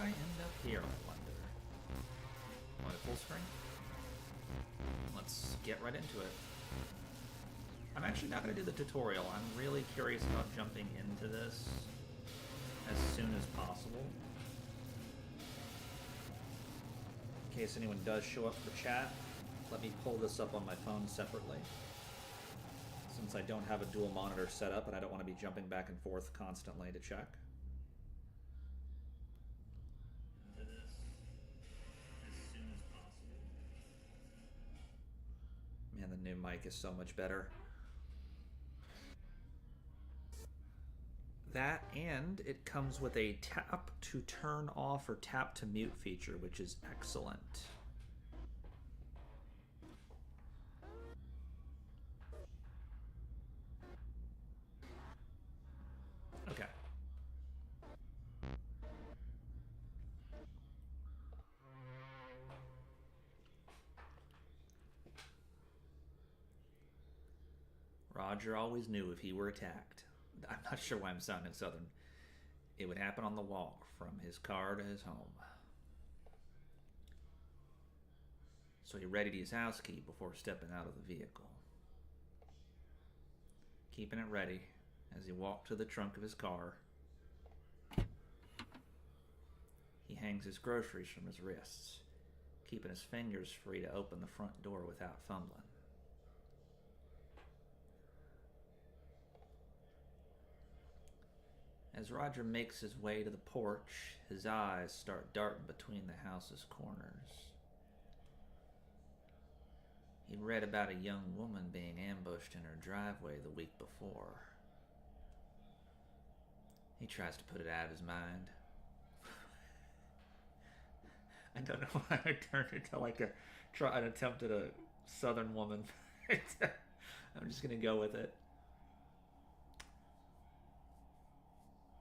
I end up here, I wonder? Want it full screen? Let's get right into it. I'm actually not going to do the tutorial. I'm really curious about jumping into this as soon as possible. In case anyone does show up for chat, let me pull this up on my phone separately. Since I don't have a dual monitor set up and I don't want to be jumping back and forth constantly to check. Into this as soon as possible. Man, the new mic is so much better. That, and it comes with a tap to turn off or tap to mute feature, which is excellent. Okay. Roger always knew if he were attacked. I'm not sure why I'm sounding southern. It would happen on the walk from his car to his home. So he readied his house key before stepping out of the vehicle. Keeping it ready as he walked to the trunk of his car. He hangs his groceries from his wrists, keeping his fingers free to open the front door without fumbling. As Roger makes his way to the porch, his eyes start darting between the house's corners. He'd read about a young woman being ambushed in her driveway the week before. He tries to put it out of his mind. I don't know why I turned into like an attempt at a southern woman. I'm just going to go with it.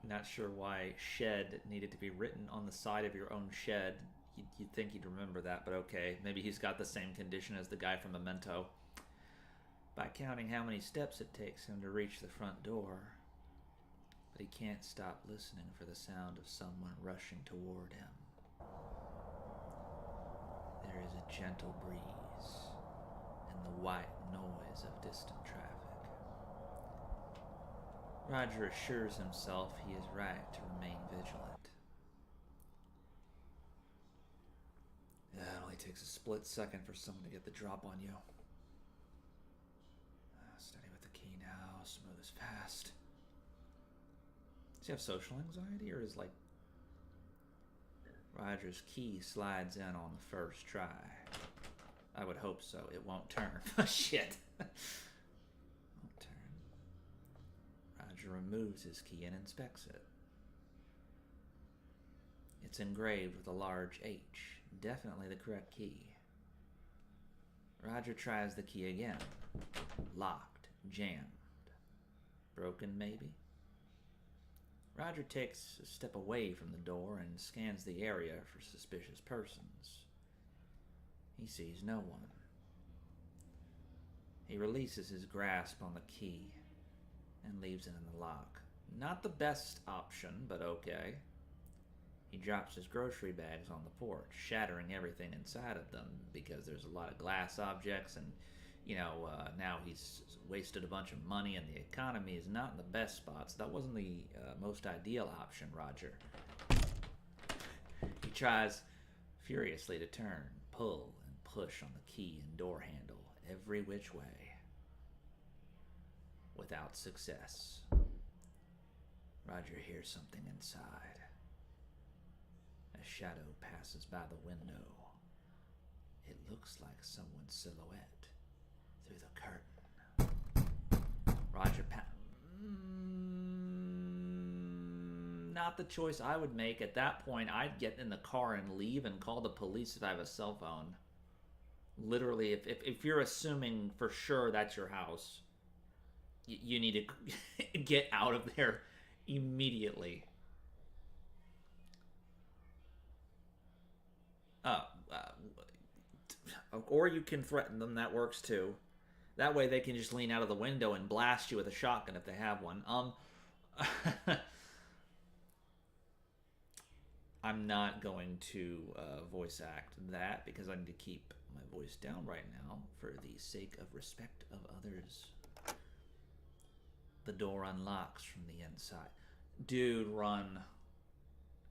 Not sure why shed needed to be written on the side of your own shed. You'd think he'd remember that, but okay. Maybe he's got the same condition as the guy from Memento. By counting how many steps it takes him to reach the front door. But he can't stop listening for the sound of someone rushing toward him. There is a gentle breeze and the white noise of distant traffic. Roger assures himself he is right to remain vigilant. It only takes a split second for someone to get the drop on you. Steady with the key now, smooth as fast. Does he have social anxiety, or is like Roger's key slides in on the first try? I would hope so. It won't turn. Shit. Won't turn. Roger removes his key and inspects it. It's engraved with a large H. Definitely the correct key. Roger tries the key again. Locked. Jammed. Broken, maybe? Roger takes a step away from the door and scans the area for suspicious persons. He sees no one. He releases his grasp on the key and leaves it in the lock. Not the best option, but okay. He drops his grocery bags on the porch, shattering everything inside of them because there's a lot of glass objects and, now he's wasted a bunch of money and the economy is not in the best spots. That wasn't the most ideal option, Roger. He tries furiously to turn, pull, and push on the key and door handle every which way. Without success. Roger hears something inside. A shadow passes by the window. It looks like someone's silhouette through the curtain. Roger not the choice I would make. At that point, I'd get in the car and leave and call the police if I have a cell phone. Literally, if you're assuming for sure that's your house, you need to get out of there immediately. Or you can threaten them. That works too. That way they can just lean out of the window and blast you with a shotgun if they have one. I'm not going to voice act that because I need to keep my voice down right now for the sake of respect of others. The door unlocks from the inside. Dude, run.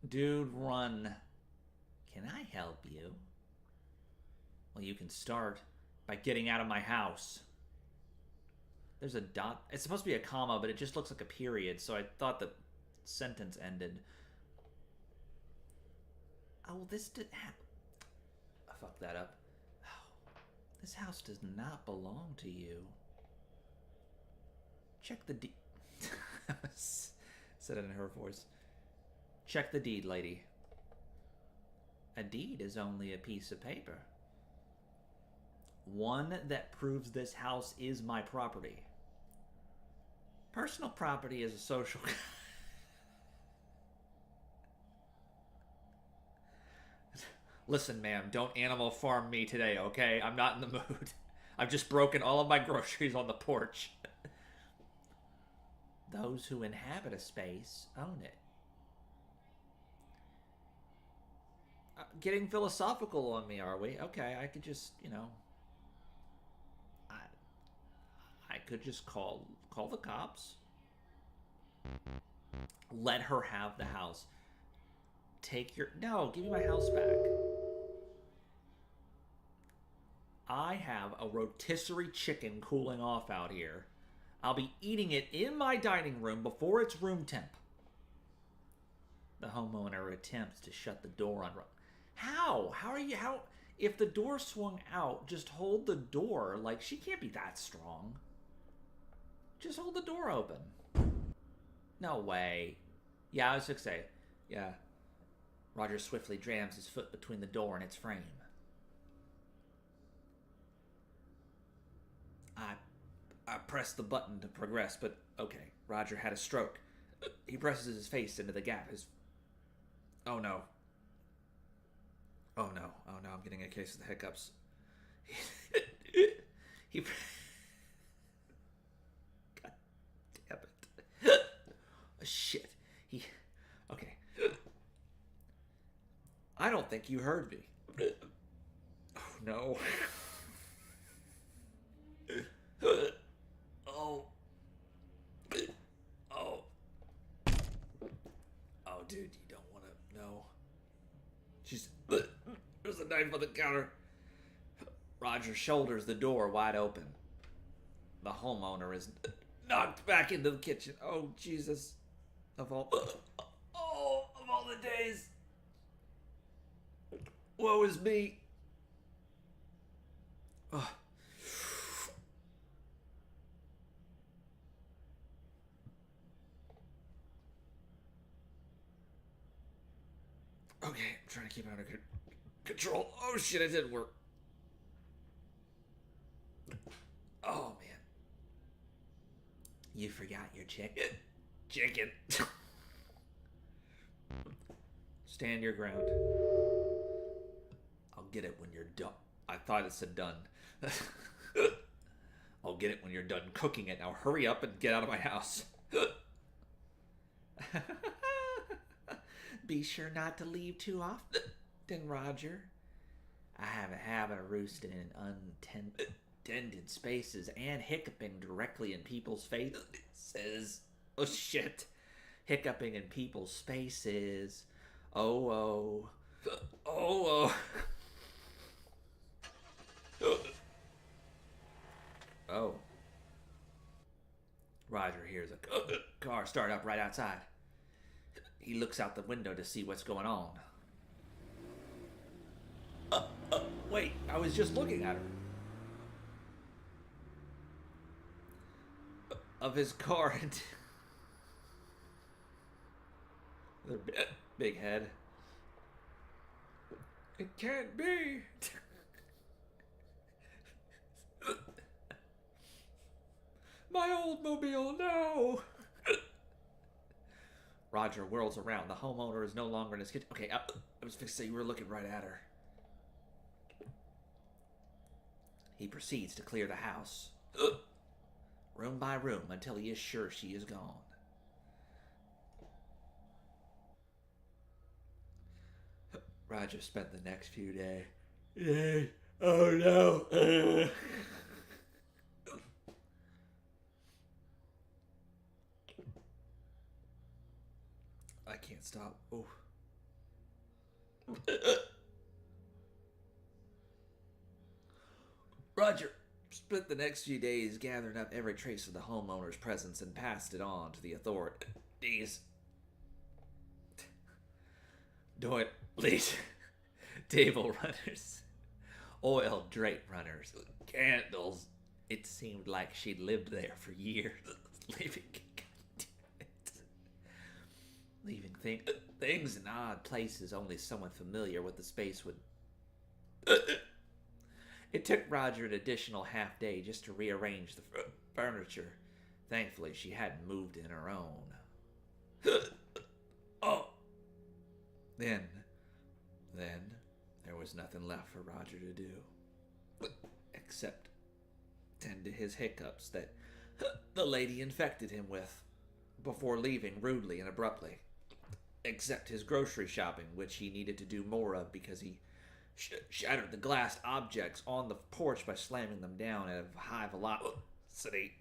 Dude, run. Can I help you? Well, you can start by getting out of my house. There's a dot. It's supposed to be a comma, but it just looks like a period, so I thought the sentence ended. Oh, this did I fucked that up. Oh, this house does not belong to you. Check the deed. Said it in her voice. Check the deed, lady. A deed is only a piece of paper. One that proves this house is my property. Personal property is a social... Listen, ma'am, don't Animal Farm me today, okay? I'm not in the mood. I've just broken all of my groceries on the porch. Those who inhabit a space own it. Getting philosophical on me, are we? Okay, I could just, you know... I could just call the cops. Let her have the house. Take your... No, give me my house back. I have a rotisserie chicken cooling off out here. I'll be eating it in my dining room before it's room temp. The homeowner attempts to shut the door on... How? How are you... How... If the door swung out, just hold the door. Like, she can't be that strong. Just hold the door open. No way. Yeah, I was going to say. Yeah. Roger swiftly jams his foot between the door and its frame. I pressed the button to progress, but okay. Roger had a stroke. He presses his face into the gap. Oh no. Oh no. Oh no, I'm getting a case of the hiccups. he... God damn it. Shit. Okay. I don't think you heard me. Oh no. Oh. Oh. Oh, dude, you don't want to know. There's a knife on the counter. Roger shoulders the door wide open. The homeowner is knocked back into the kitchen. Oh, Jesus. Of all the days. Woe is me. Ugh. Okay, I'm trying to keep it under control. Oh shit, it didn't work. Oh man. You forgot your chicken. Chicken. Stand your ground. I'll get it when you're done. I thought it said done. I'll get it when you're done cooking it. Now hurry up and get out of my house. Be sure not to leave too often, Roger. I have a habit of roosting in untended spaces and hiccuping directly in people's faces. Oh, shit. Hiccuping in people's spaces. Oh. Oh. Oh. Roger hears a car start up right outside. He looks out the window to see what's going on. Wait, I was just looking at her. Of his car and... Their big head. It can't be. My old mobile, no. Roger whirls around. The homeowner is no longer in his kitchen. Okay, I was fixed to say you were looking right at her. He proceeds to clear the house. Room by room until he is sure she is gone. Roger spent the next few days. Oh no. I can't stop. Oh. Roger spent the next few days gathering up every trace of the homeowner's presence and passed it on to the authorities. Doilies, table runners, oil drape runners, candles. It seemed like she'd lived there for years, leaving things in odd places only someone familiar with the space would. It took Roger an additional half day just to rearrange the furniture. Thankfully, she hadn't moved in her own. Oh. Then there was nothing left for Roger to do except tend to his hiccups that the lady infected him with before leaving rudely and abruptly. Except his grocery shopping, which he needed to do more of because he shattered the glass objects on the porch by slamming them down at a high velocity.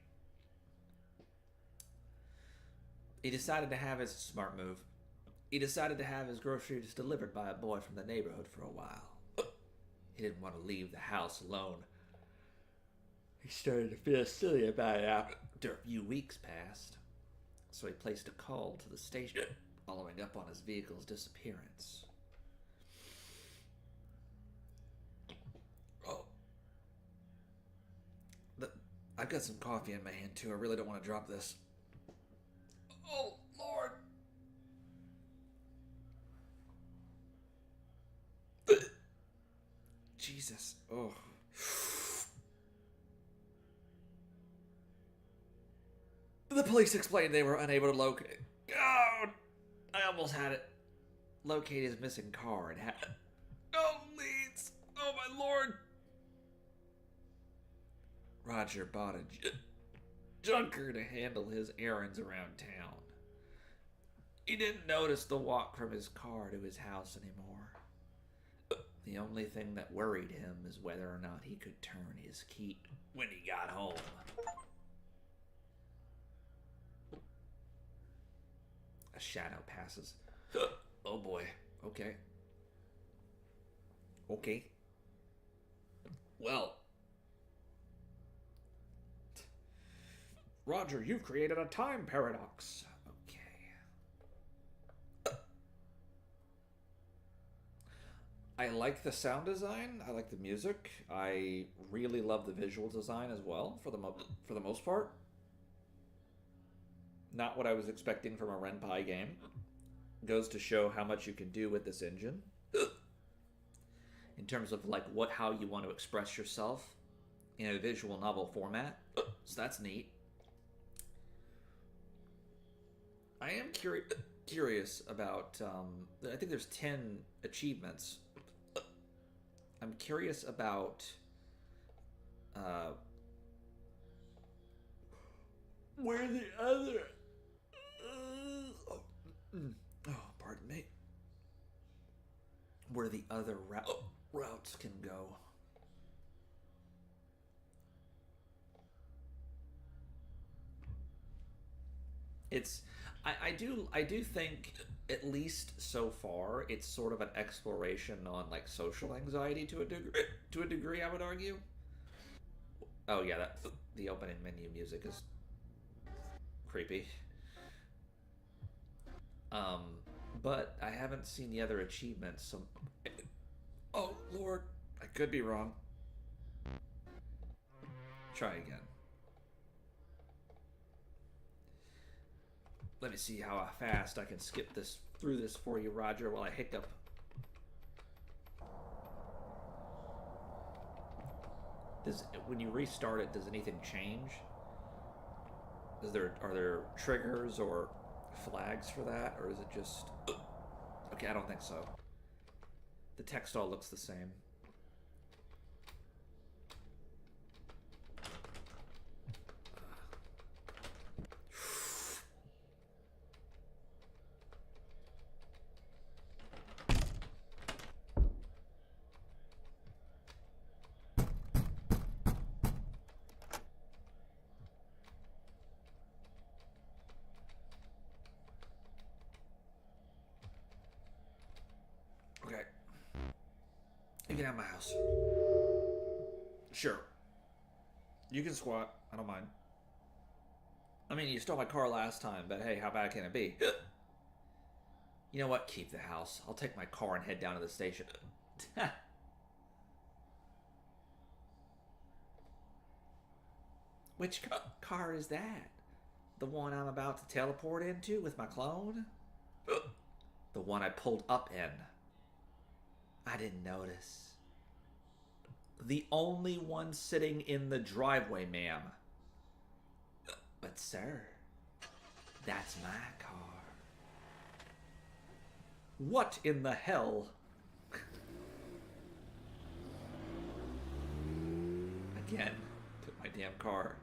He decided to have his smart move. He decided to have his groceries delivered by a boy from the neighborhood for a while. He didn't want to leave the house alone. He started to feel silly about it after a few weeks passed. So he placed a call to the station following up on his vehicle's disappearance. Oh. I've got some coffee in my hand too. I really don't want to drop this. Oh, Lord. Jesus. Oh. The police explained they were unable to locate. Oh, I almost had it. Locate his missing car and had. Oh, leads. Oh, my Lord. Roger bought a junker to handle his errands around town. He didn't notice the walk from his car to his house anymore. The only thing that worried him is whether or not he could turn his key when he got home. A shadow passes. Oh boy. Okay. Okay. Well. Roger, you've created a time paradox. I like the sound design. I like the music. I really love the visual design as well, for the most part. Not what I was expecting from a ren'py game. Goes to show how much you can do with this engine. In terms of like how you want to express yourself in a visual novel format. So that's neat. I am curious about, I think there's 10 achievements. I'm curious about where the other pardon me, where the other routes can go. I do think, at least so far, it's sort of an exploration on like social anxiety to a degree, I would argue. Oh yeah, the opening menu music is creepy. But I haven't seen the other achievements. So, oh Lord, I could be wrong. Try again. Let me see how fast I can skip through this for you, Roger, while I hiccup. When you restart it, does anything change? Are there triggers or flags for that, or is it just? Okay, I don't think so. The text all looks the same. get out of my house. Sure. You can squat. I don't mind. I mean, you stole my car last time, but hey, how bad can it be? You know what? Keep the house. I'll take my car and head down to the station. Which car is that? The one I'm about to teleport into with my clone? The one I pulled up in. I didn't notice. The only one sitting in the driveway, ma'am. But sir, that's my car. What in the hell? Again, took my damn car.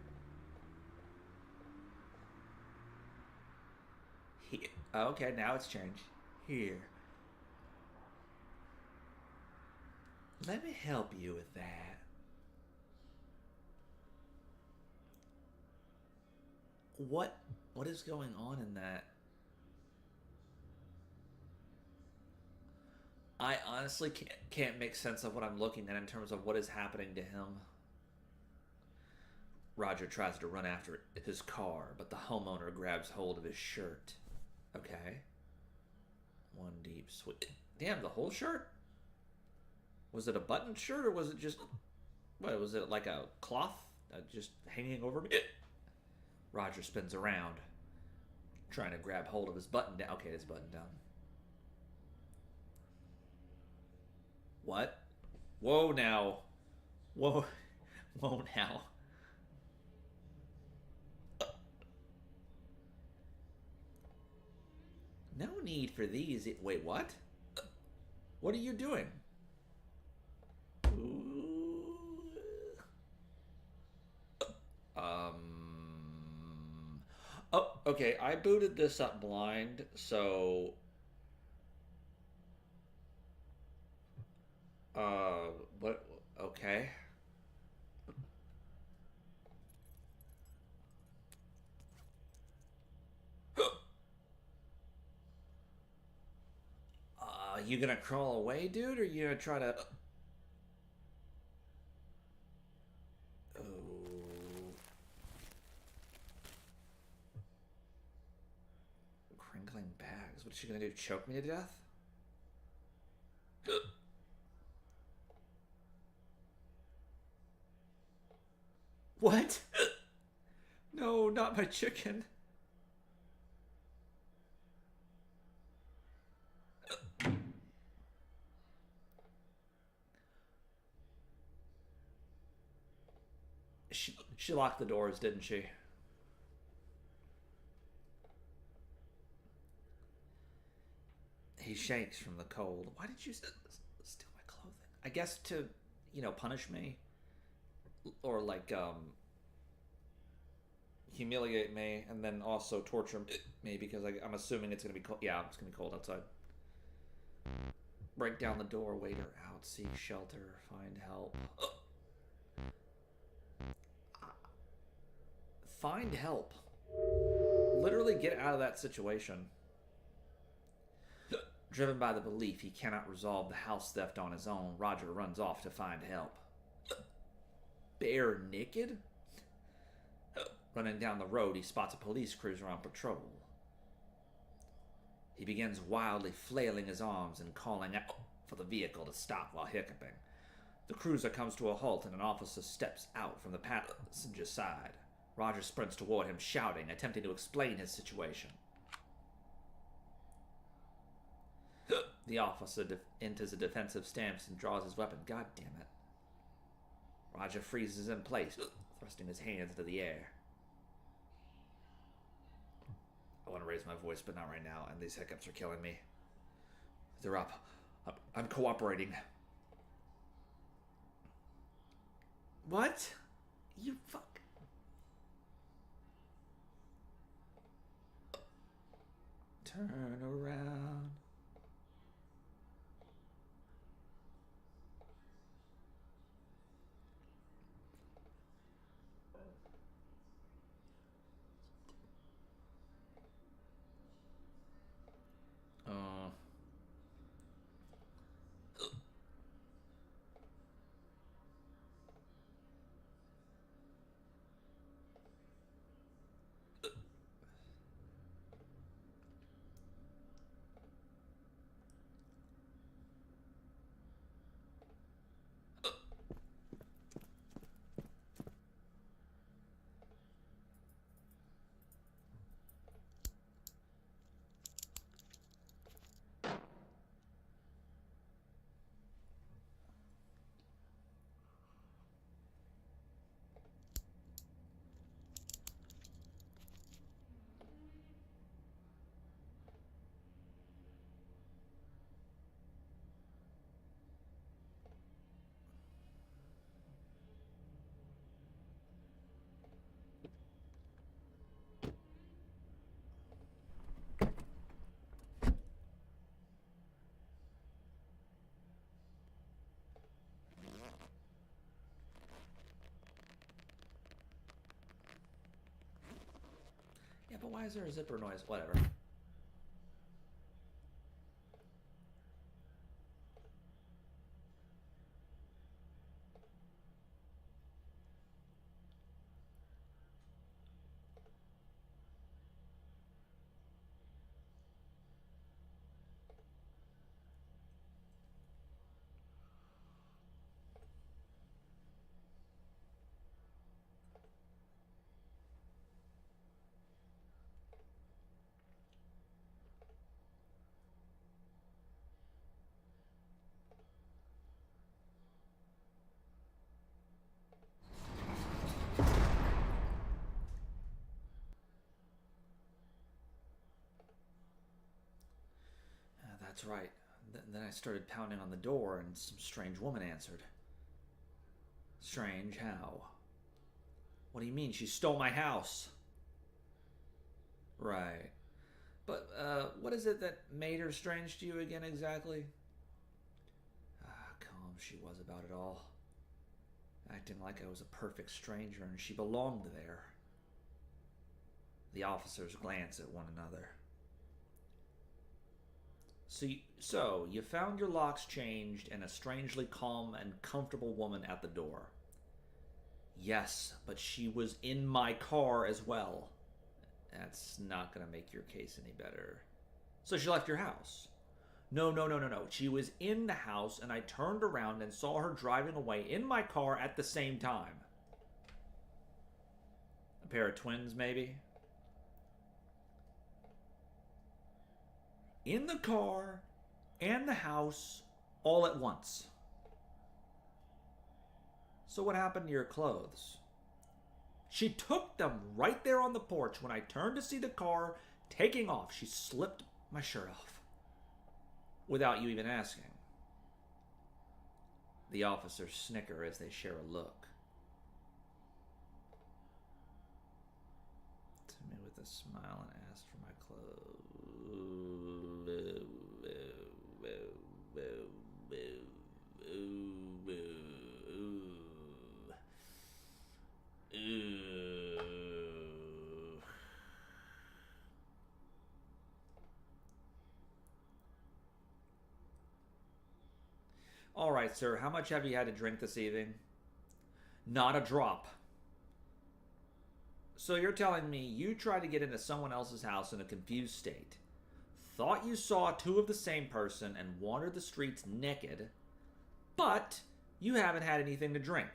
Here. Okay, now it's changed. Here. Let me help you with that. What is going on in that? I honestly can't make sense of what I'm looking at in terms of what is happening to him. Roger tries to run after his car, but the homeowner grabs hold of his shirt. Okay. One deep sweep. Damn, the whole shirt? Was it a buttoned shirt or was it just... What, was it like a cloth just hanging over me? Roger spins around, trying to grab hold of his button down. Okay, it's buttoned down. What? Whoa now. Whoa. Whoa now. No need for these. Wait, what? What are you doing? Oh, okay. I booted this up blind, so... what? Okay. You gonna crawl away, dude, or you gonna try to... Oh. Crinkling bags. What's she gonna do? Choke me to death? What? No, not my chicken. She locked the doors, didn't she? He shakes from the cold. Why did you steal my clothing? I guess to, you know, punish me. Or like, humiliate me and then also torture me because I'm assuming it's going to be cold. Yeah, it's going to be cold outside. Break down the door, wait her out, seek shelter, find help. Find help. Literally get out of that situation. Driven by the belief he cannot resolve the house theft on his own, Roger runs off to find help. Bare naked? Running down the road, he spots a police cruiser on patrol. He begins wildly flailing his arms and calling out for the vehicle to stop while hiccuping. The cruiser comes to a halt and an officer steps out from the passenger's side. Roger sprints toward him, shouting, attempting to explain his situation. The officer enters a defensive stance and draws his weapon. God damn it. Roger freezes in place, thrusting his hands into the air. I want to raise my voice, but not right now, and these hiccups are killing me. They're up. I'm cooperating. What? You fuck. Turn around. but why is there a zipper noise? Whatever. That's right. Then I started pounding on the door and some strange woman answered. Strange how? What do you mean? She stole my house. Right. But, what is it that made her strange to you again exactly? Calm she was about it all. Acting like I was a perfect stranger and she belonged there. The officers glance at one another. So, you found your locks changed and a strangely calm and comfortable woman at the door. Yes, but she was in my car as well. That's not going to make your case any better. So she left your house? No. She was in the house and I turned around and saw her driving away in my car at the same time. A pair of twins, maybe? In the car and the house all at once. So what happened to your clothes? She took them right there on the porch. When I turned to see the car taking off, she slipped my shirt off. Without you even asking. The officers snicker as they share a look. To me with a smile and asked for my clothes. All right, sir. How much have you had to drink this evening? Not a drop. So you're telling me you tried to get into someone else's house in a confused state, thought you saw two of the same person and wandered the streets naked, but you haven't had anything to drink.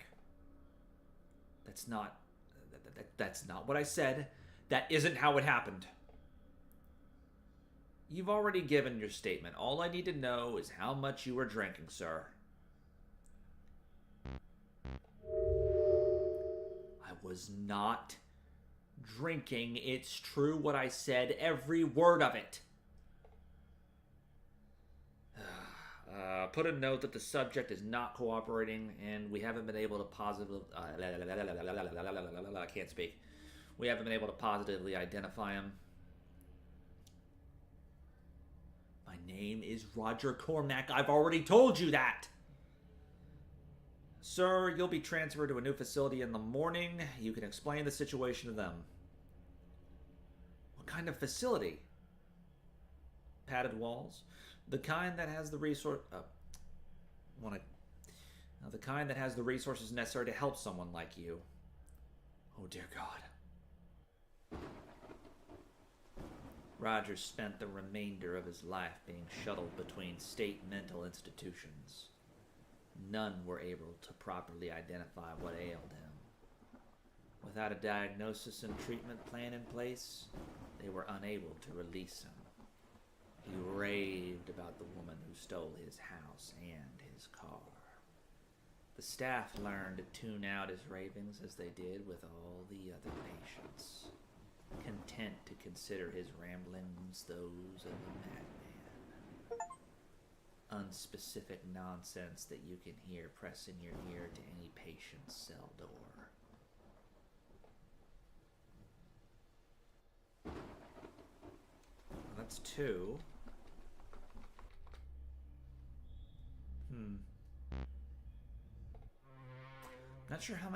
That's not what I said. That isn't how it happened. You've already given your statement. All I need to know is how much you were drinking, sir. I was not drinking. It's true what I said, every word of it. Put a note that the subject is not cooperating and we haven't been able to positively... I can't speak. We haven't been able to positively identify him. My name is Roger Cormack. I've already told you that. Sir, you'll be transferred to a new facility in the morning. You can explain the situation to them. What kind of facility? Padded walls? The kind that has the the kind that has the resources necessary to help someone like you. Oh dear God. Roger spent the remainder of his life being shuttled between state mental institutions. None were able to properly identify what ailed him. Without a diagnosis and treatment plan in place, they were unable to release him. He raved about the woman who stole his house and his car. The staff learned to tune out his ravings as they did with all the other patients, content to consider his ramblings those of a madman. Unspecific nonsense that you can hear pressing your ear to any patient's cell door. Well, that's two. Not sure how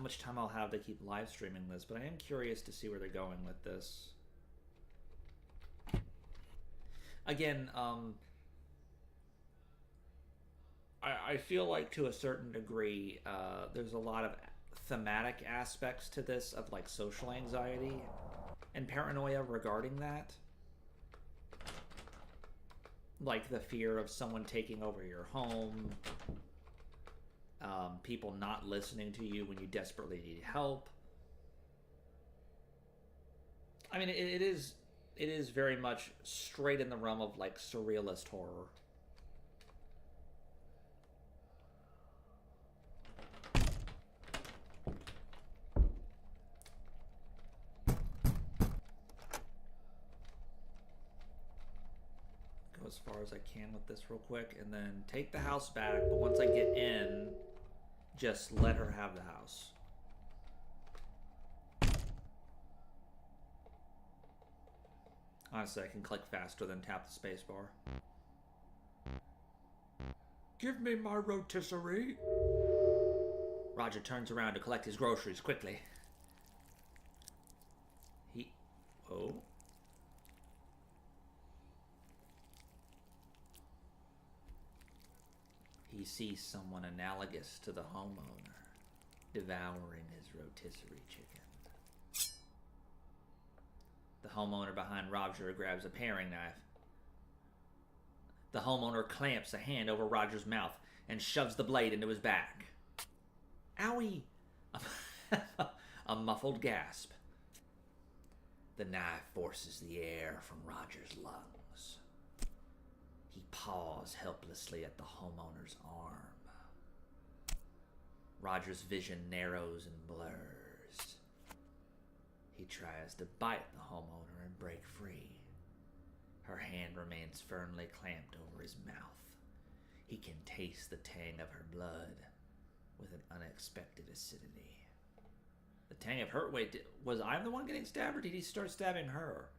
much time I'll have to keep live streaming this, but I am curious to see where they're going with this. Again, I feel like to a certain degree, there's a lot of thematic aspects to this of like social anxiety and paranoia regarding that. Like the fear of someone taking over your home, people not listening to you when you desperately need help. I mean, it is very much straight in the realm of like surrealist horror. Go as far as I can with this real quick, and then take the house back, but once I get in, just let her have the house. Honestly, I can click faster than tap the spacebar. Give me my rotisserie. Roger turns around to collect his groceries quickly. Oh. He sees someone analogous to the homeowner devouring his rotisserie chicken. The homeowner behind Roger grabs a paring knife. The homeowner clamps a hand over Roger's mouth and shoves the blade into his back. Owie! A muffled gasp. The knife forces the air from Roger's lungs. He paws helplessly at the homeowner's arm. Roger's vision narrows and blurs. He tries to bite the homeowner and break free. Her hand remains firmly clamped over his mouth. He can taste the tang of her blood with an unexpected acidity. The tang of her... Wait, was I the one getting stabbed, or did he start stabbing her?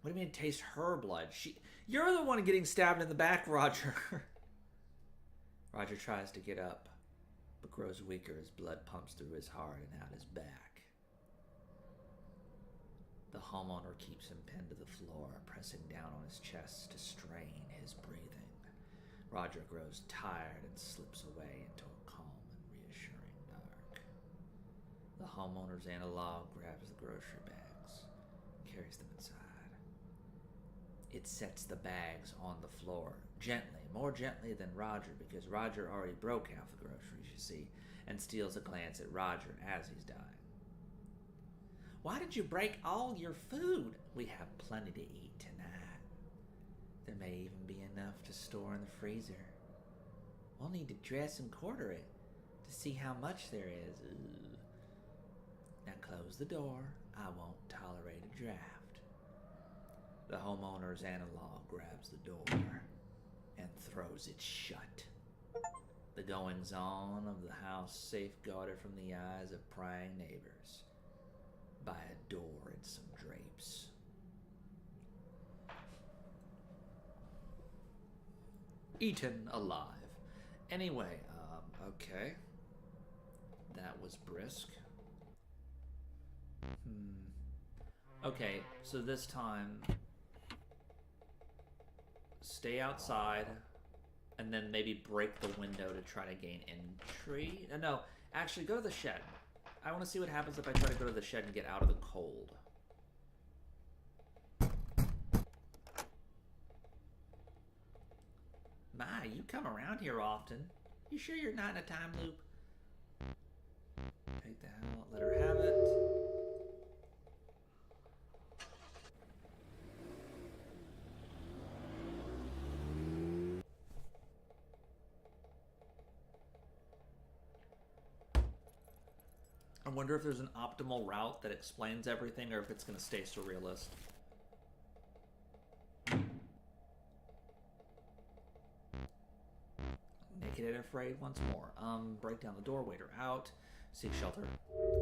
What do you mean taste her blood? You're the one getting stabbed in the back, Roger. Roger tries to get up, but grows weaker as blood pumps through his heart and out his back. The homeowner keeps him pinned to the floor, pressing down on his chest to strain his breathing. Roger grows tired and slips away into a calm and reassuring dark. The homeowner's analog grabs the grocery bags, carries them inside. It sets the bags on the floor, gently, more gently than Roger, because Roger already broke half the groceries, you see, and steals a glance at Roger as he's dying. Why did you break all your food? We have plenty to eat tonight. There may even be enough to store in the freezer. We'll need to dress and quarter it to see how much there is. Ooh. Now close the door. I won't tolerate a draft. The homeowner's analog grabs the door and throws it shut. The goings-on of the house safeguarded from the eyes of prying neighbors by a door and some drapes. Eaten alive. Anyway, okay. That was brisk. Okay, so this time, stay outside, and then maybe break the window to try to gain entry. No, actually, go to the shed. I want to see what happens if I try to go to the shed and get out of the cold. My, you come around here often. You sure you're not in a time loop? Take the hell, let her have it. I wonder if there's an optimal route that explains everything, or if it's going to stay surrealist. Naked and afraid once more. Break down the door, wait her out, seek shelter.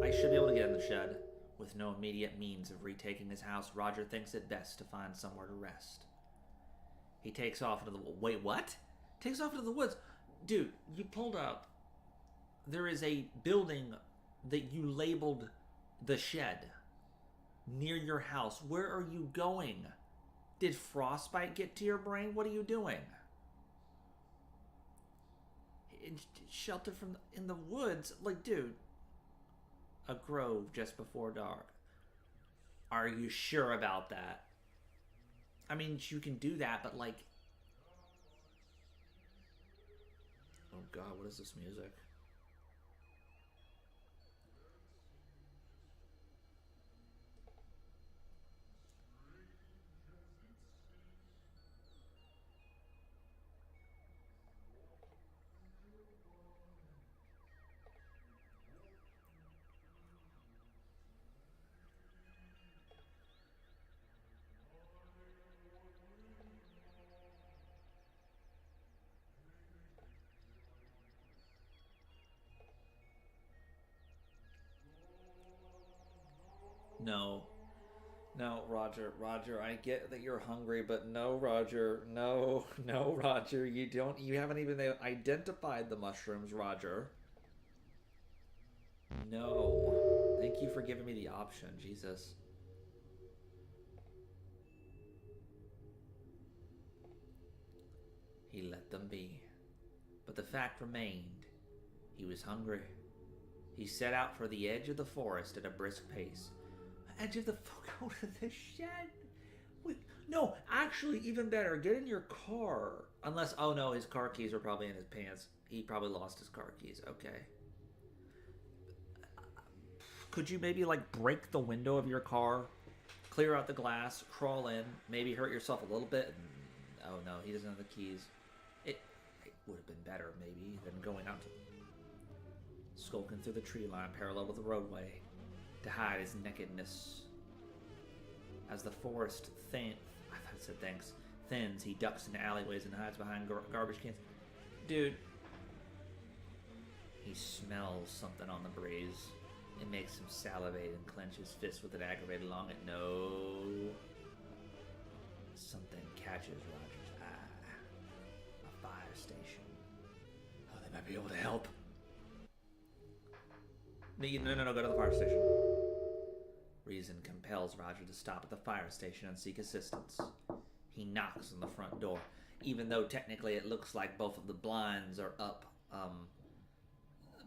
I should be able to get in the shed. With no immediate means of retaking his house, Roger thinks it best to find somewhere to rest. He takes off into the... Wait, what? Takes off into the woods. Dude, you pulled up. There is a building that you labeled the shed near your house. Where are you going? Did frostbite get to your brain? What are you doing? Shelter from in the woods? Like, dude, a grove just before dark. Are you sure about that? I mean, you can do that, but like... Oh god, what is this music? No. No, Roger, I get that you're hungry, but no, Roger, no, no, Roger, you haven't even identified the mushrooms, Roger. No. Thank you for giving me the option, Jesus. He let them be. But the fact remained, he was hungry. He set out for the edge of the forest at a brisk pace. Edge of the go to the shed. Wait, no, actually, even better. Get in your car. Unless, oh no, his car keys were probably in his pants. He probably lost his car keys. Okay. Could you maybe like break the window of your car, clear out the glass, crawl in, maybe hurt yourself a little bit? Oh no, he doesn't have the keys. It would have been better maybe than going out to skulking through the tree line parallel with the roadway to hide his nakedness. As the forest thins, he ducks into alleyways and hides behind garbage cans. Dude, he smells something on the breeze. It makes him salivate and clench his fist with an aggravated longing. No. Something catches Roger's eye. A fire station. Oh, they might be able to help. No, go to the fire station. Reason compels Roger to stop at the fire station and seek assistance. He knocks on the front door, even though technically it looks like both of the blinds are up.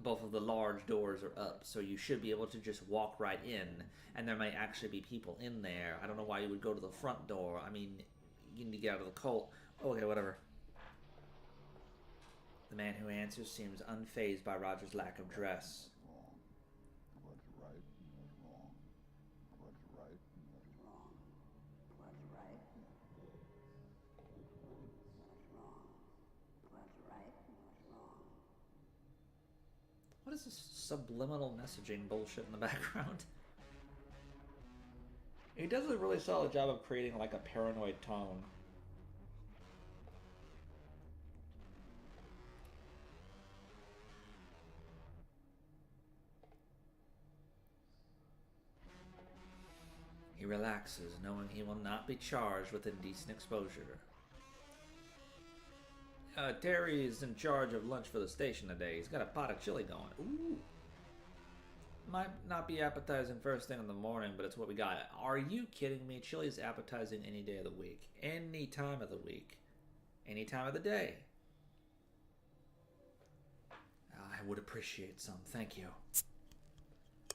Both of the large doors are up, so you should be able to just walk right in, and there may actually be people in there. I don't know why you would go to the front door. I mean, you need to get out of the cold. Okay, whatever. The man who answers seems unfazed by Roger's lack of dress. What is this subliminal messaging bullshit in the background? He does a really solid job of creating like a paranoid tone. He relaxes, knowing he will not be charged with indecent exposure. Terry is in charge of lunch for the station today. He's got a pot of chili going. Ooh. Might not be appetizing first thing in the morning, but it's what we got. Are you kidding me? Chili is appetizing any day of the week. Any time of the week. Any time of the day. I would appreciate some. Thank you.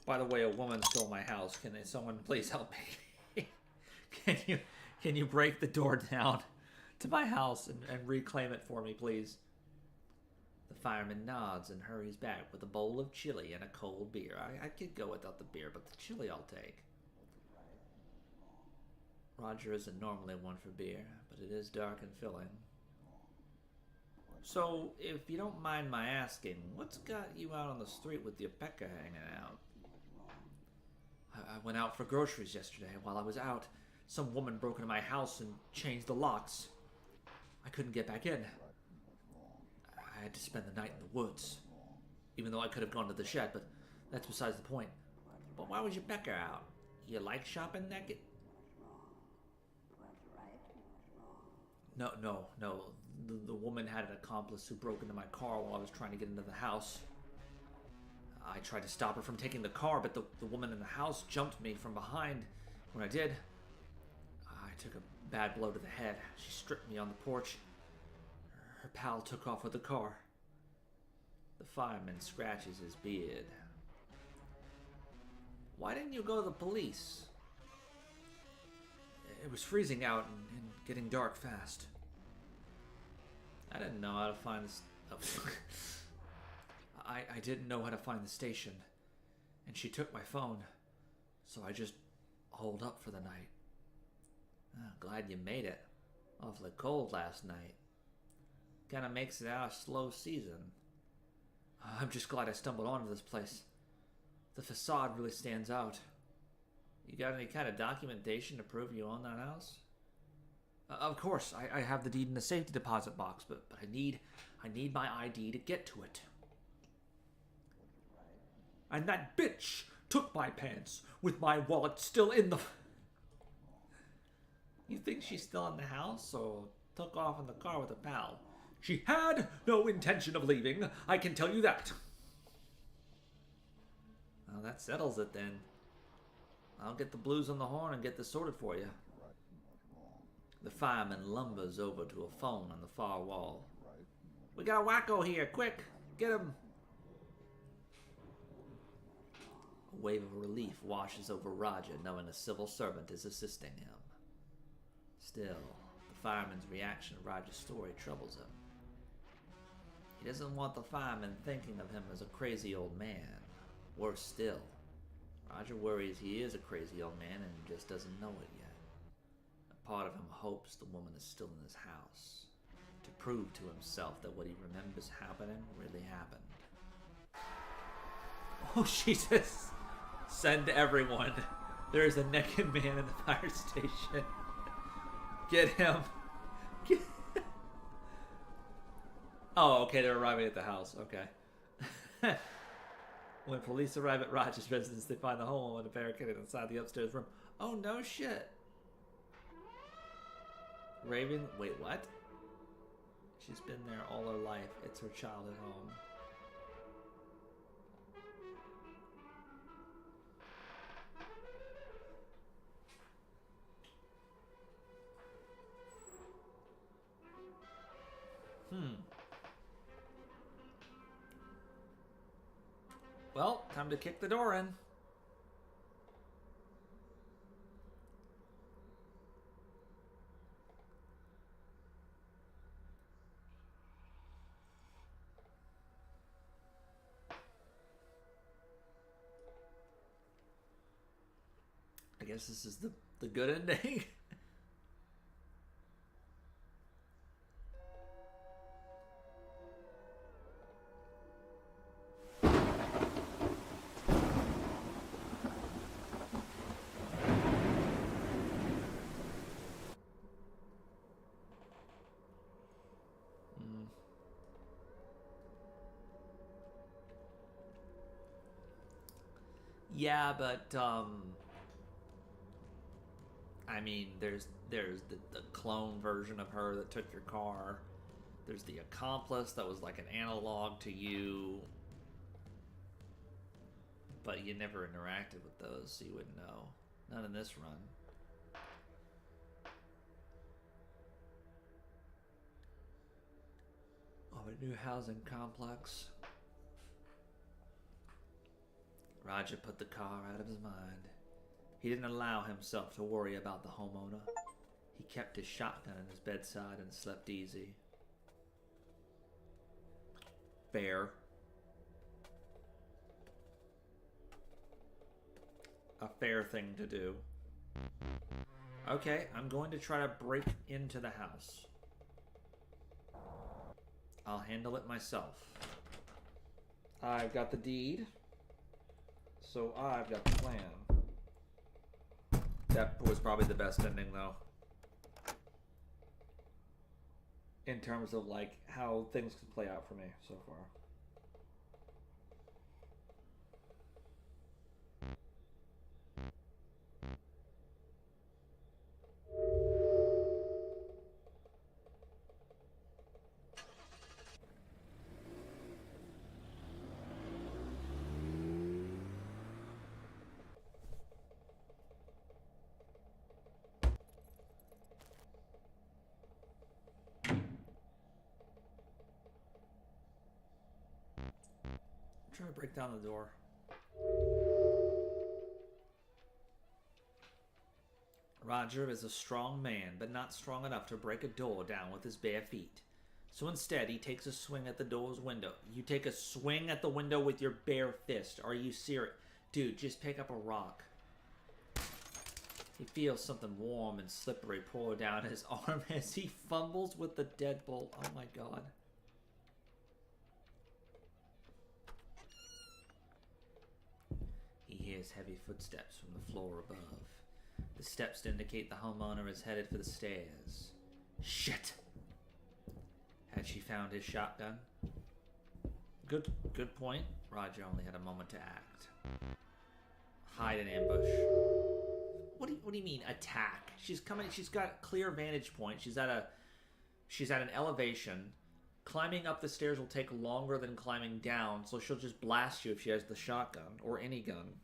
By the way, a woman stole my house. Can someone please help me? Can you break the door down to my house and reclaim it for me, please? The fireman nods and hurries back with a bowl of chili and a cold beer. I could go without the beer, but the chili I'll take. Roger isn't normally one for beer, but it is dark and filling. So, if you don't mind my asking, what's got you out on the street with your pecker hanging out? I went out for groceries yesterday. While I was out, some woman broke into my house and changed the locks. I couldn't get back in. I had to spend the night in the woods. Even though I could have gone to the shed, but that's besides the point. But why was your pecker out? You like shopping naked? No. The woman had an accomplice who broke into my car while I was trying to get into the house. I tried to stop her from taking the car, but the woman in the house jumped me from behind. When I did, I took a bad blow to the head. She stripped me on the porch. Her pal took off with the car. The fireman scratches his beard. Why didn't you go to the police? It was freezing out and getting dark fast. I didn't know how to find this. Oh. I didn't know how to find the station, and she took my phone, so I just holed up for the night. Glad you made it. Awfully cold last night. Kinda makes it our slow season. I'm just glad I stumbled onto this place. The facade really stands out. You got any kind of documentation to prove you own that house? Of course, I have the deed in the safety deposit box, but I need my ID to get to it. And that bitch took my pants with my wallet still in the... You think she's still in the house or took off in the car with a pal? She had no intention of leaving, I can tell you that. Well, that settles it then. I'll get the blues on the horn and get this sorted for you. The fireman lumbers over to a phone on the far wall. We got a wacko here, quick, get him. A wave of relief washes over Roger, knowing a civil servant is assisting him. Still, the fireman's reaction to Roger's story troubles him. He doesn't want the fireman thinking of him as a crazy old man. Worse still, Roger worries he is a crazy old man and just doesn't know it yet. A part of him hopes the woman is still in his house, to prove to himself that what he remembers happening really happened. Oh, Jesus! Send everyone. There is a naked man in the fire station. Get him. Oh, okay, they're arriving at the house. Okay. When police arrive at Roger's residence, they find the homeowner barricaded inside the upstairs room. Oh, no shit. Raven, wait, what? She's been there all her life. It's her childhood home. Well, time to kick the door in. I guess this is the good ending. Yeah, but I mean, there's the clone version of her that took your car. There's the accomplice that was like an analog to you, but you never interacted with those, so you wouldn't know. Not in this run. Oh, a new housing complex. Roger put the car out of his mind. He didn't allow himself to worry about the homeowner. He kept his shotgun at his bedside and slept easy. Fair. A fair thing to do. Okay, I'm going to try to break into the house. I'll handle it myself. I've got the deed. So I've got the plan. That was probably the best ending, though. In terms of, like, how things could play out for me so far. Try to break down the door. Roger is a strong man, but not strong enough to break a door down with his bare feet. So instead, he takes a swing at the door's window. You take a swing at the window with your bare fist. Are you serious? Dude, just pick up a rock. He feels something warm and slippery pour down his arm as he fumbles with the deadbolt. Oh my god. He hears heavy footsteps from the floor above. The steps indicate the homeowner is headed for the stairs. Shit! Had she found his shotgun? Good point. Roger only had a moment to act. Hide in ambush. What do you mean attack? She's coming. She's got a clear vantage point. She's at an elevation. Climbing up the stairs will take longer than climbing down, so she'll just blast you if she has the shotgun or any gun.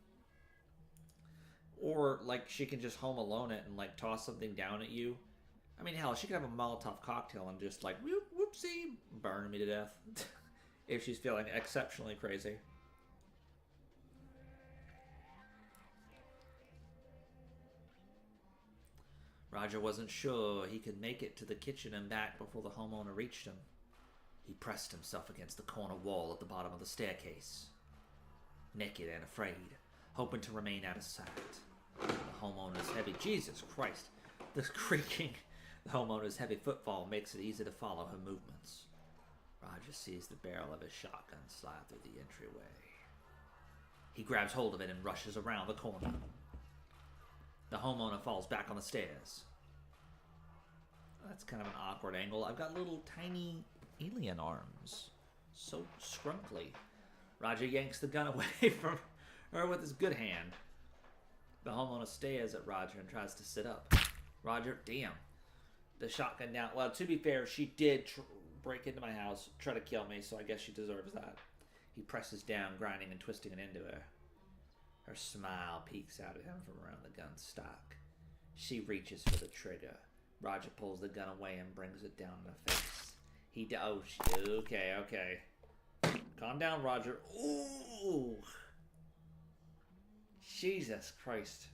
Or like she can just home alone it and like toss something down at you. I mean, hell, she could have a Molotov cocktail and just like whoopsie, burn me to death if she's feeling exceptionally crazy. Roger wasn't sure he could make it to the kitchen and back before the homeowner reached him. He pressed himself against the corner wall at the bottom of the staircase, naked and afraid, hoping to remain out of sight. The homeowner's heavy... Jesus Christ! The creaking... The homeowner's heavy footfall makes it easy to follow her movements. Roger sees the barrel of his shotgun slide through the entryway. He grabs hold of it and rushes around the corner. The homeowner falls back on the stairs. That's kind of an awkward angle. I've got little tiny alien arms. So scrunkly. Roger yanks the gun away from her with his good hand. The homeowner stares at Roger and tries to sit up. Roger, damn. The shotgun down. Well, to be fair, she did break into my house, try to kill me, so I guess she deserves that. He presses down, grinding and twisting it into her. Her smile peeks out at him from around the gun stock. She reaches for the trigger. Roger pulls the gun away and brings it down in her face. Okay. Calm down, Roger. Ooh. Jesus Christ.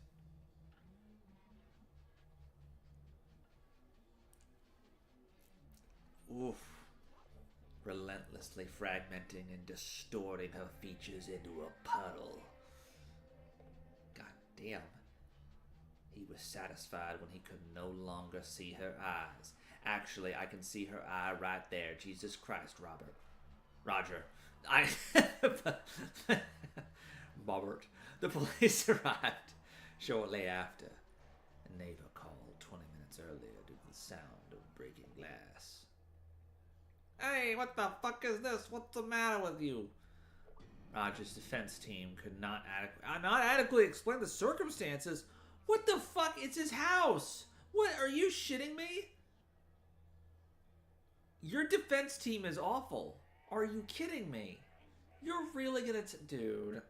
Oof. Relentlessly fragmenting and distorting her features into a puddle. God damn. He was satisfied when he could no longer see her eyes. Actually, I can see her eye right there. Jesus Christ, Roger. Robert. The police arrived shortly after. A neighbor called 20 minutes earlier due to the sound of breaking glass. Hey, what the fuck is this? What's the matter with you? Roger's defense team could not adequately explain the circumstances. What the fuck? It's his house. What? Are you shitting me? Your defense team is awful. Are you kidding me? You're really gonna... Dude.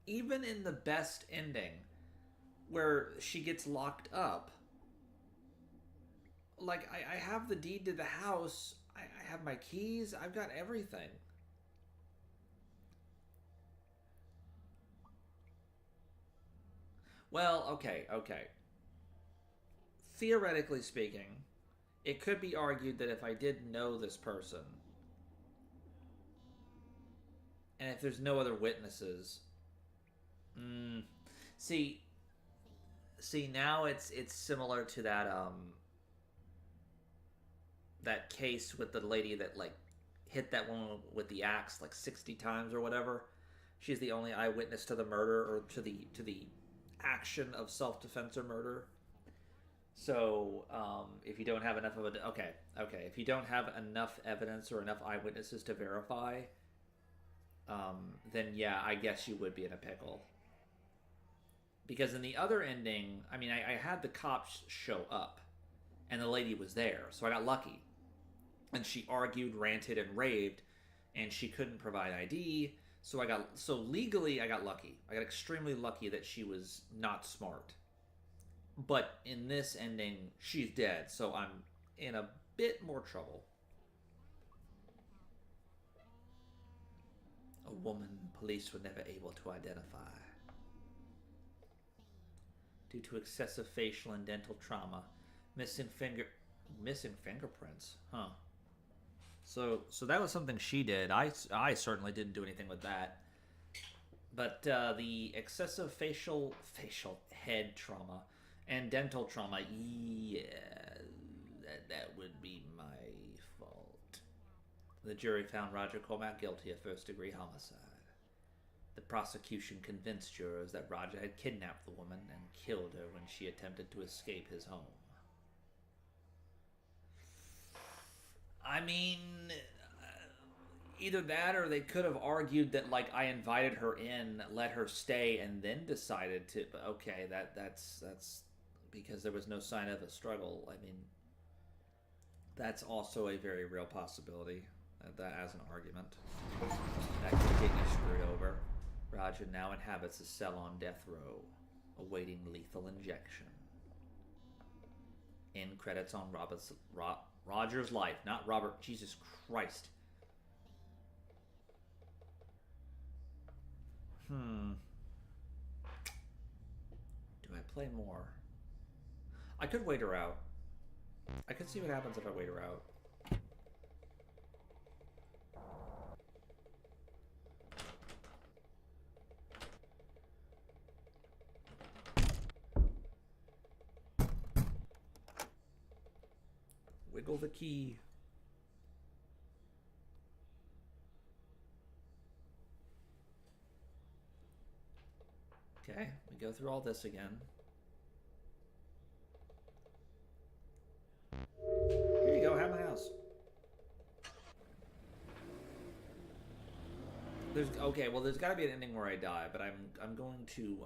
Even in the best ending, where she gets locked up, like, I have the deed to the house, I have my keys, I've got everything. Well, okay. Theoretically speaking, it could be argued that if I did know this person, and if there's no other witnesses, see, now it's similar to that that case with the lady that like hit that woman with the axe like 60 times or whatever. She's the only eyewitness to the murder, or to the action of self-defense or murder. So if you don't have enough of it, okay, if you don't have enough evidence or enough eyewitnesses to verify, then yeah, I guess you would be in a pickle. Because in the other ending, I mean, I had the cops show up, and the lady was there, so I got lucky. And she argued, ranted, and raved, and she couldn't provide ID, so legally I got lucky. I got extremely lucky that she was not smart. But in this ending, she's dead, so I'm in a bit more trouble. A woman police were never able to identify. Due to excessive facial and dental trauma, missing fingerprints. Huh. So that was something she did. I certainly didn't do anything with that. But the excessive facial head trauma and dental trauma, yeah, that would be my fault. The jury found Roger Cormack guilty of first-degree homicide. The prosecution convinced jurors that Roger had kidnapped the woman and killed her when she attempted to escape his home. I mean, either that or they could have argued that, like, I invited her in, let her stay, and then decided to... Okay, that's because there was no sign of a struggle. I mean, that's also a very real possibility, that as an argument. That could get you screwed over. Roger now inhabits a cell on death row, awaiting lethal injection. End credits on Roger's life, not Robert. Jesus Christ. Do I play more? I could wait her out. I could see what happens if I wait her out. Wiggle the key. Okay, we go through all this again. Here you go, have my house. There's okay, well there's gotta be an ending where I die, but I'm going to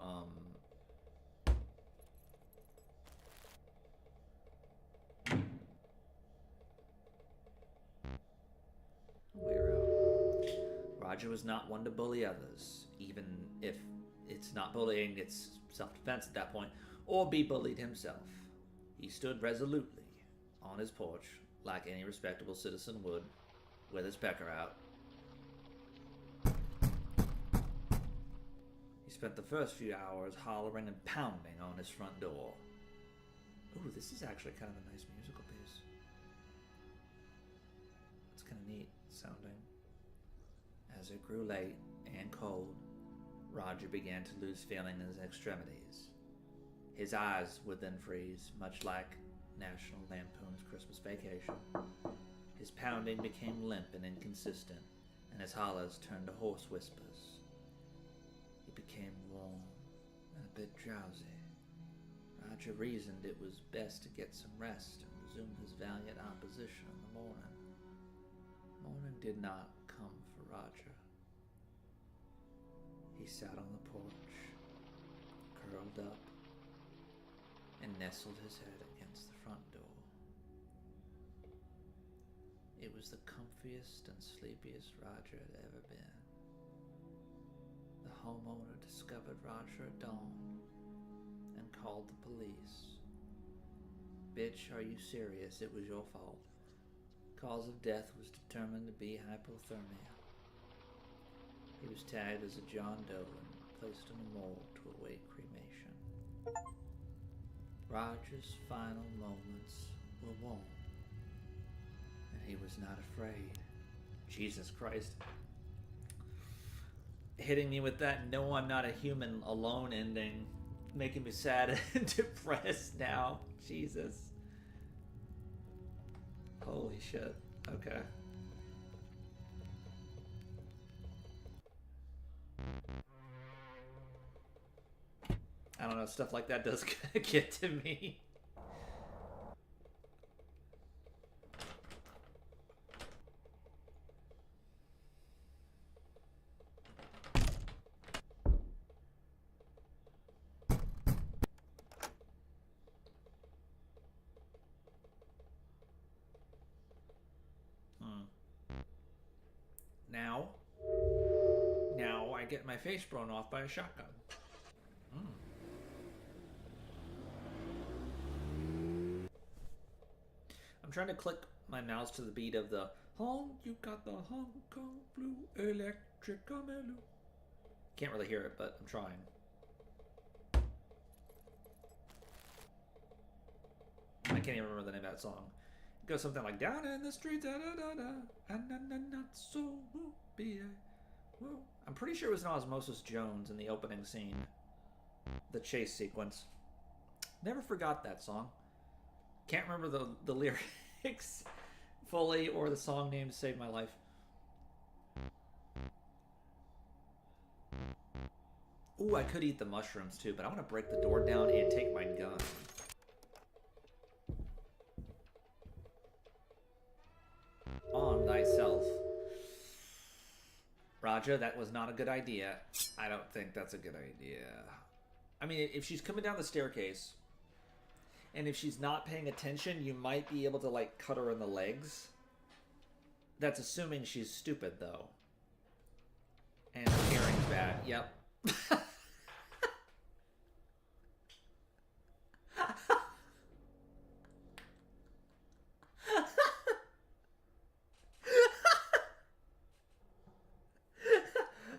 wait her out. Roger was not one to bully others, even if it's not bullying, it's self-defense at that point, or be bullied himself. He stood resolutely on his porch, like any respectable citizen would, with his pecker out. He spent the first few hours hollering and pounding on his front door. Ooh, this is actually kind of a nice musical piece. It's kind of neat sounding. As it grew late and cold, Roger began to lose feeling in his extremities. His eyes would then freeze, much like National Lampoon's Christmas Vacation. His pounding became limp and inconsistent, and his hollers turned to hoarse whispers. He became warm and a bit drowsy. Roger reasoned it was best to get some rest and resume his valiant opposition in the morning. Morning did not come for Roger. He sat on the porch, curled up, and nestled his head against the front door. It was the comfiest and sleepiest Roger had ever been. The homeowner discovered Roger at dawn and called the police. Bitch, are you serious? It was your fault. Cause of death was determined to be hypothermia. He was tagged as a John Doe and placed in a mold to await cremation. Roger's final moments were warm, and he was not afraid. Jesus Christ. Hitting me with that "no, I'm not a human" alone ending, making me sad and depressed now. Jesus. Holy shit. Okay. I don't know, stuff like that does get to me. Now I get my face blown off by a shotgun. I'm trying to click my mouse to the beat of the "Hong, you got the Hong Kong Blue Electric Chickamelu. Can't really hear it, but I'm trying. I can't even remember the name of that song. It goes something like, down in the streets, da da da da, and not so be I. I'm pretty sure it was an Osmosis Jones in the opening scene. The chase sequence. Never forgot that song. Can't remember the lyrics fully or the song name to save my life. Ooh, I could eat the mushrooms too, but I want to break the door down and take my gun. On thyself. Raja, that was not a good idea. I don't think that's a good idea. I mean, if she's coming down the staircase, and if she's not paying attention, you might be able to, like, cut her in the legs. That's assuming she's stupid, though. And hearing's bad. Yep.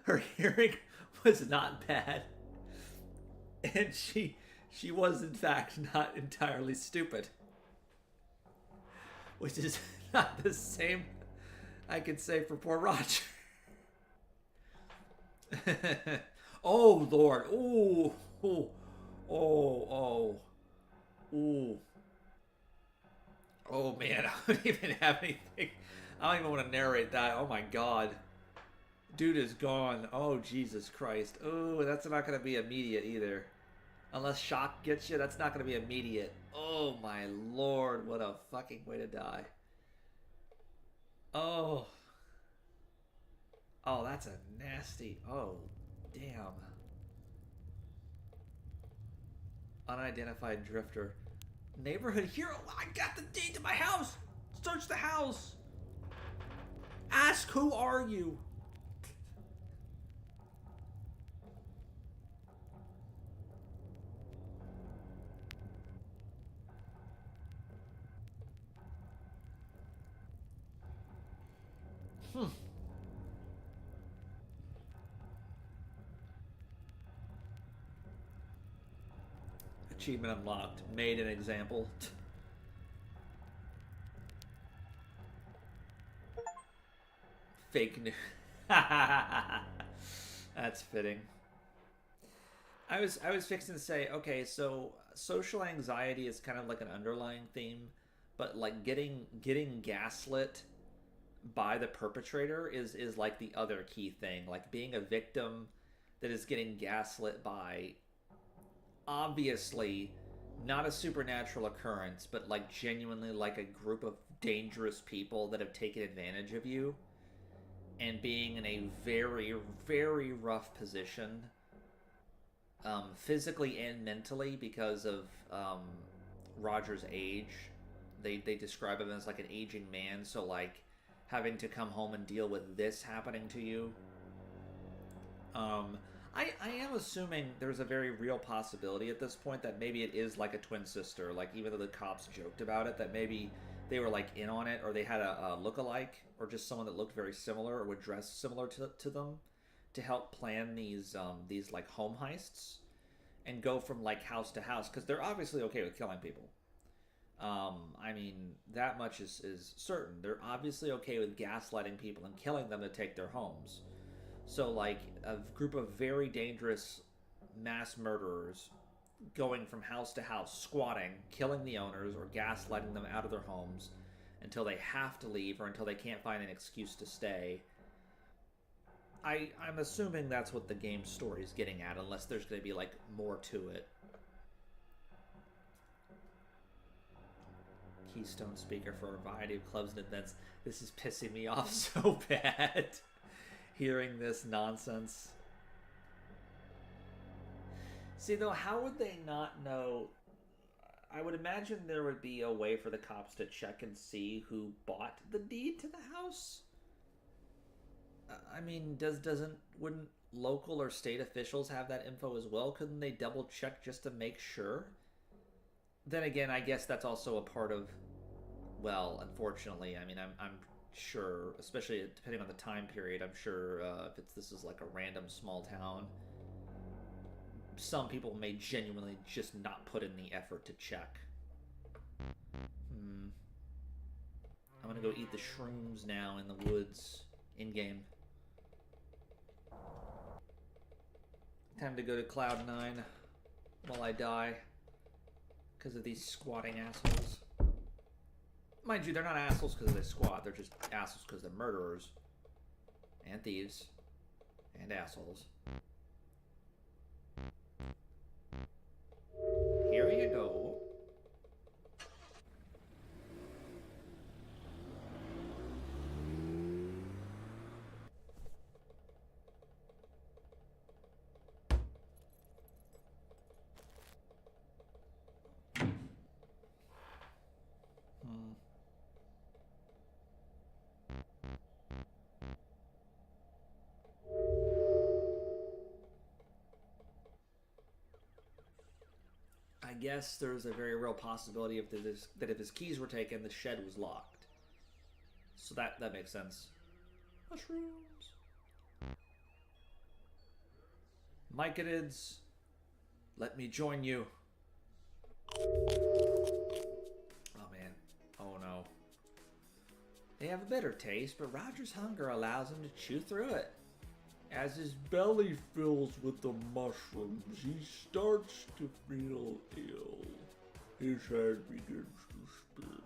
Her hearing was not bad. And she was, in fact, not entirely stupid. Which is not the same I could say for poor Roger. Oh, Lord. Ooh. Ooh. Oh. Ooh. Oh, man. I don't even have anything. I don't even want to narrate that. Oh, my God. Dude is gone. Oh, Jesus Christ. Oh, that's not going to be immediate either. Unless shock gets you, that's not going to be immediate. Oh, my Lord. What a fucking way to die. Oh. Oh, that's a nasty... Oh, damn. Unidentified drifter. Neighborhood hero. I got the deed to my house. Search the house. Ask who are you. Achievement unlocked. Made an example. Fake news. That's fitting. I was fixing to say, okay, so social anxiety is kind of like an underlying theme, but like getting gaslit by the perpetrator is like the other key thing. Like being a victim that is getting gaslit by obviously not a supernatural occurrence, but like genuinely like a group of dangerous people that have taken advantage of you, and being in a very, very rough position, physically and mentally, because of Roger's age. They describe him as like an aging man, so like having to come home and deal with this happening to you. I am assuming there's a very real possibility at this point that maybe it is like a twin sister. Like, even though the cops joked about it, that maybe they were like in on it, or they had a look-alike, or just someone that looked very similar or would dress similar to them to help plan these like home heists and go from like house to house, because they're obviously okay with killing people. I mean, that much is certain. They're obviously okay with gaslighting people and killing them to take their homes. So, like, a group of very dangerous mass murderers going from house to house, squatting, killing the owners, or gaslighting them out of their homes until they have to leave or until they can't find an excuse to stay. I'm assuming that's what the game's story is getting at, unless there's going to be, like, more to it. Keystone speaker for a variety of clubs and events. This is pissing me off so bad. Hearing this nonsense. See, though, how would they not know? I would imagine there would be a way for the cops to check and see who bought the deed to the house. I mean, wouldn't local or state officials have that info as well? Couldn't they double check just to make sure? Then again, I guess that's also a part of, well, unfortunately, I mean, I'm Sure, especially depending on the time period. I'm sure if this is like a random small town, some people may genuinely just not put in the effort to check. I'm gonna go eat the shrooms now in the woods, in game. Time to go to Cloud 9 while I die because of these squatting assholes. Mind you, they're not assholes because they squat. They're just assholes because they're murderers and thieves and assholes. Here you go. I guess there's a very real possibility that if his keys were taken, the shed was locked. So that makes sense. Mushrooms. Myconids, let me join you. Oh man. Oh no. They have a bitter taste, but Roger's hunger allows him to chew through it. As his belly fills with the mushrooms, he starts to feel ill. His head begins to spin.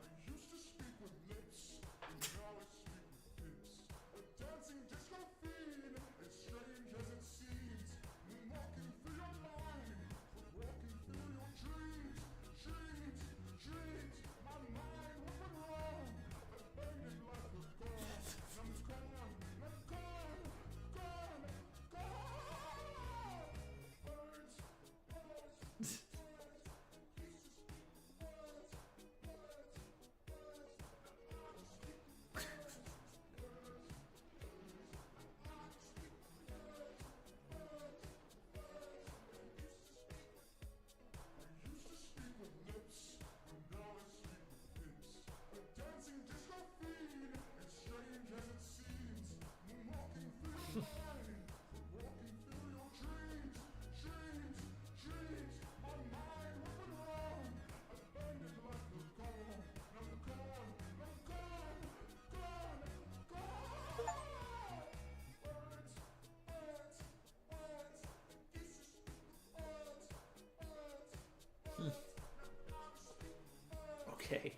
Okay.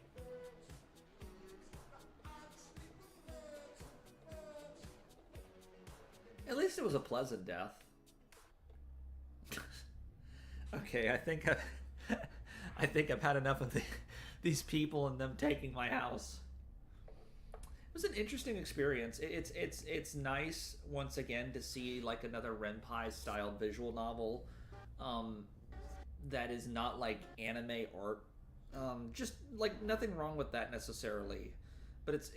At least it was a pleasant death. Okay, I think I've had enough of these people and them taking my house. It was an interesting experience. It's nice once again to see like another ren'py style visual novel that is not like anime art. Just like nothing wrong with that necessarily, but it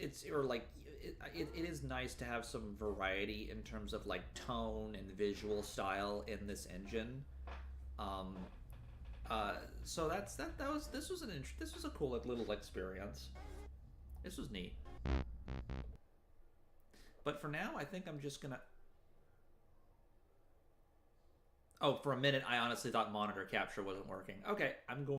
is nice to have some variety in terms of like tone and visual style in this engine. So this was a cool like little experience. This was neat. But for now, I think I'm just gonna. Oh, for a minute, I honestly thought monitor capture wasn't working. Okay, I'm going.